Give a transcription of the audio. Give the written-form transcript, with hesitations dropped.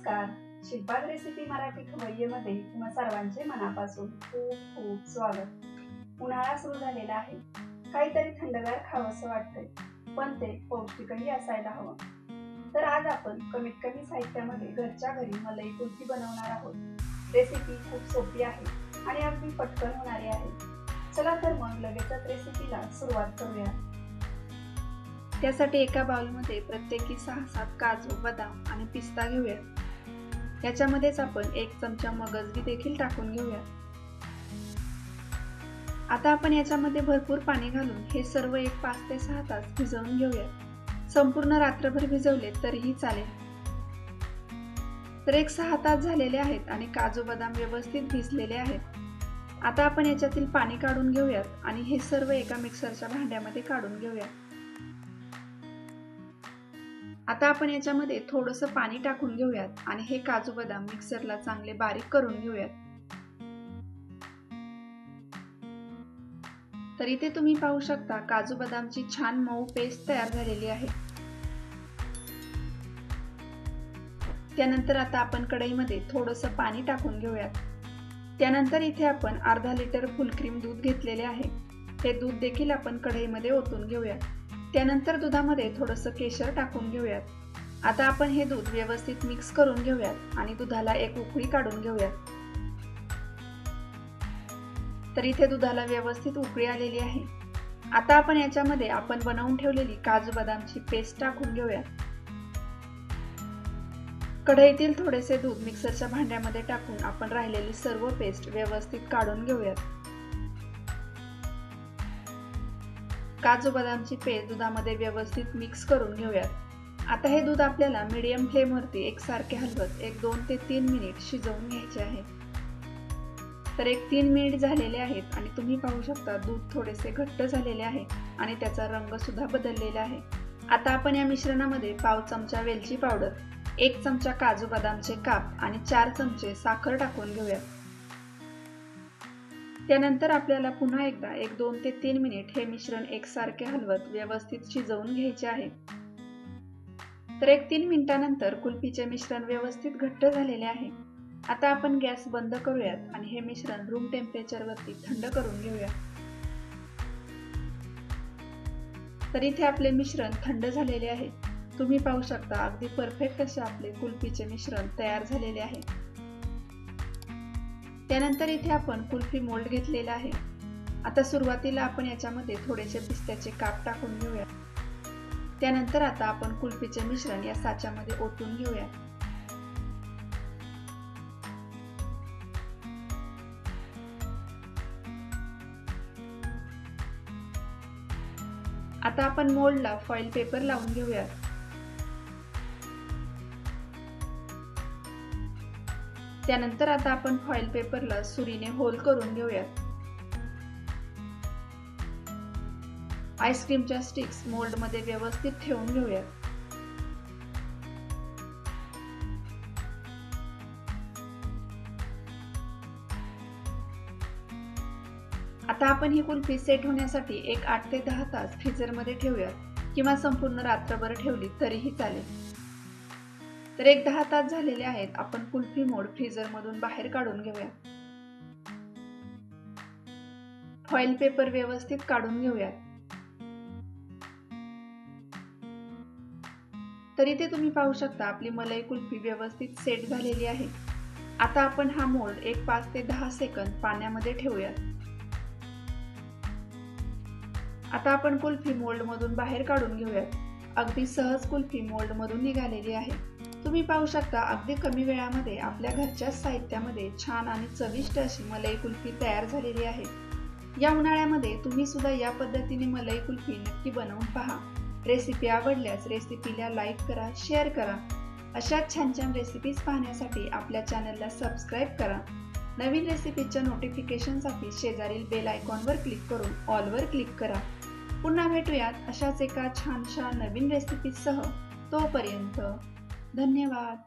नमस्कार. शिल्पात रेसिपी मराठी खवय्येमध्ये तुम्हा सर्वांचे मनापासून खूप खूप स्वागत. उन्हाळा सुरू झालेला आहे. काहीतरी थंडगार खावंसं वाटतंय, पण ते पौष्टिकही असायला हवं. तर आज आपण कमीत कमी साहित्यामध्ये घरच्या घरी मलाई कुल्फी बनवणार आहोत. रेसिपी खूप सोपी आहे आणि अगदी पटकन होणारी आहे. चला तर मग लगेचच रेसिपीला सुरुवात करूया. त्यासाठी एका बाउलमध्ये प्रत्येकी 6-7 काजू, बदाम आणि पिस्ता घेऊया. याच्यामध्येच आपण 1 चमचा मगजबी देखील टाकून घेऊया. आता आपण याच्यामध्ये भरपूर पाणी घालून हे सर्व 5 ते 6 तास भिजवून घेऊया. संपूर्ण रात्रभर भिजवले तरीही चालेल. तर 6 तास झालेले आहेत आणि काजू बदाम व्यवस्थित भिजलेले आहेत. आता आपण याच्यातील पाणी काढून घेऊयात आणि हे सर्व एका मिक्सरच्या भांड्यामध्ये काढून घेऊयात. आता आपण याच्यामध्ये थोडंसं पाणी टाकून घेऊयात आणि हे काजू बदाम मिक्सरला चांगले बारीक करून घेऊयात. तर इथे तुम्ही पाहू शकता काजू बदामची छान मऊ पेस्ट तयार झालेली आहे. त्यानंतर आता आपण कढईमध्ये थोडंसं पाणी टाकून घेऊयात. त्यानंतर इथे आपण अर्धा लिटर फुल क्रीम दूध घेतलेले आहे. हे दूध देखील आपण कढईमध्ये ओतून घेऊयात. त्यानंतर दुधामध्ये थोडंसं केशर टाकून घेऊयात. आता आपण हे दूध व्यवस्थित मिक्स करून घेऊयात आणि दुधाला एक उकळी काढून घेऊयात. तर इथे दुधाला व्यवस्थित उकळी आलेली आहे. आता आपण याच्यामध्ये आपण बनवून ठेवलेली काजू बदामची पेस्ट टाकून घेऊयात. कढईतील थोडेसे दूध मिक्सरच्या भांड्यामध्ये टाकून आपण राहिलेली सर्व पेस्ट व्यवस्थित काढून घेऊयात. काजू बदामची पेस्ट दुधामध्ये व्यवस्थित मिक्स करून घेऊयात. आता हे दूध आपल्याला मीडियम फ्लेमवरती एकसारखे हलवत 2 ते 3 मिनिट शिजवून घ्यायचे आहे. तर 3 मिनिट झालेले आहेत आणि तुम्ही पाहू शकता दूध थोडेसे घट्ट झालेले आहे आणि त्याचा रंग सुद्धा बदललेला आहे. आता आपण या मिश्रणामध्ये पाव चमचा वेलची पावडर, 1 चमचा काजू बदामचे काप आणि 4 चमचे साखर टाकून घेऊयात. त्यानंतर आपल्याला पुन्हा एकदा 2 ते 3 मिनिट हे मिश्रण एकसारखे हलवत व्यवस्थित शिजवून घ्यायचे आहे. तर 3 मिनिटांनंतर कुल्फीचे मिश्रण व्यवस्थित घट्ट झालेले आहे. आता आपण गॅस बंद करूयात आणि हे मिश्रण रूम टेम्परेचरवरती थंड करून घेऊया. तर इथे आपले मिश्रण थंड झालेले आहे. तुम्ही पाहू शकता अगदी परफेक्ट असे आपले कुल्फीचे मिश्रण तयार झालेले आहे. त्यानंतर इथे आपण कुल्फी मोल्ड घेतलेला आहे. आता सुरुवातीला आपण याच्यामध्ये थोडेसे पिस्त्याचे काप टाकून घेऊया. त्यानंतर आता आपण कुल्फीचे मिश्रण या साच्यामध्ये ओतून घेऊया. आता आपण मोल्डला फॉइल पेपर लावून घेऊया. त्यानंतर आता आपण फॉइल पेपरला सुरीने होल करून घेऊयात. आईस्क्रीमच्या स्टिक्स मोल्ड मध्ये व्यवस्थित ठेवून घेऊयात. आता आपण ही कुल्फी सेट होण्यासाठी 8 ते 10 तास फ्रीजर मध्ये ठेवूयात किंवा संपूर्ण रात्रभर ठेवली तरीही चालेल. तर 10 तास झालेले आहेत. आपण कुल्फी मोल्ड फ्रीजर मधून बाहेर काढून घेऊया. फॉइल पेपर व्यवस्थित काढून घेऊया. तर इथे तुम्ही पाहू शकता आपली मलाई कुल्फी व्यवस्थित सेट झालेली आहे. आता आपण हा मोल्ड 5 ते 10 सेकंद पाण्यामध्ये ठेवूया. आता आपण कुल्फी मोल्ड मधून बाहेर काढून घेऊया. अगदी सहज कुल्फी मोल्ड मधून निघालेली आहे. तुम्ही पाहू शकता अगदी कमी वेळामध्ये आपल्या घरच्या साहित्यामध्ये छान आणि चविष्ट अशी मलाई कुल्फी तयार झालेली आहे. या उन्हाळ्यामध्ये तुम्ही सुद्धा या पद्धतीने मलाई कुल्फी नक्की बनवून पहा. रेसिपी आवडल्यास रेसिपीला लाईक करा, शेअर करा. अशाच छान छान रेसिपीज पाहण्यासाठी आपल्या चॅनलला सबस्क्राईब करा. नवीन रेसिपीच्या नोटिफिकेशनसाठी शेजारील बेल आयकॉनवर क्लिक करून ऑलवर क्लिक करा. पुन्हा भेटूयात अशाच एका छानशा नवीन रेसिपीसह. तोपर्यंत धन्यवाद.